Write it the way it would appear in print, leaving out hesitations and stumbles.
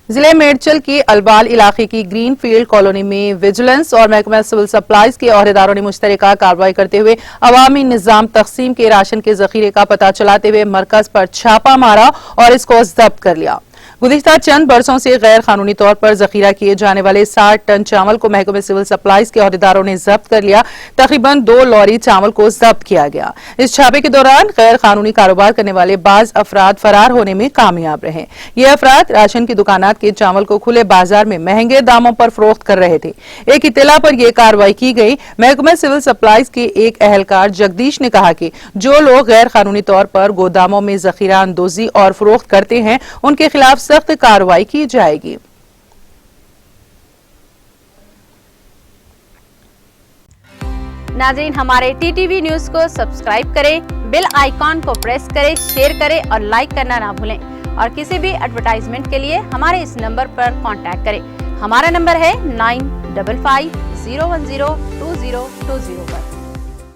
जिले मेडचल के अलबाल इलाके की ग्रीन फील्ड कॉलोनी में विजिलेंस और महकमा सिविल सप्लाईज के अहदेदारों ने मुश्तरका कार्रवाई करते हुए अवामी निजाम तकसीम के राशन के जखीरे का पता चलाते हुए मरकज पर छापा मारा और इसको जब्त कर लिया। गुज़िश्ता चंद बरसों से गैर कानूनी तौर पर जखीरा किए जाने वाले 60 टन चावल को महकमे सिविल सप्लाईज के अहदेदारों ने जब्त कर लिया। तकरीबन 2 लॉरी चावल को जब्त किया गया। इस छापे के दौरान गैर कानूनी कारोबार करने वाले बाज अफराद फरार होने में कामयाब रहे। ये अफराद राशन की दुकानात के चावल को खुले बाजार में महंगे दामों पर फरोख्त कर रहे थे। एक इत्तला पर यह कार्रवाई की गई। महकमे सिविल सप्लाईज के एक अहलकार जगदीश ने कहा कि जो लोग गैर कानूनी तौर पर गोदामों में जखीरा अंदोजी और फरोख्त करते हैं उनके खिलाफ सख्त कार्रवाई की जाएगी। नाज़रीन, हमारे टीटीवी न्यूज को सब्सक्राइब करें, बेल आइकॉन को प्रेस करें, शेयर करें और लाइक करना ना भूलें। और किसी भी एडवर्टाइजमेंट के लिए हमारे इस नंबर पर कांटेक्ट करें। हमारा नंबर है 9550102020 पर।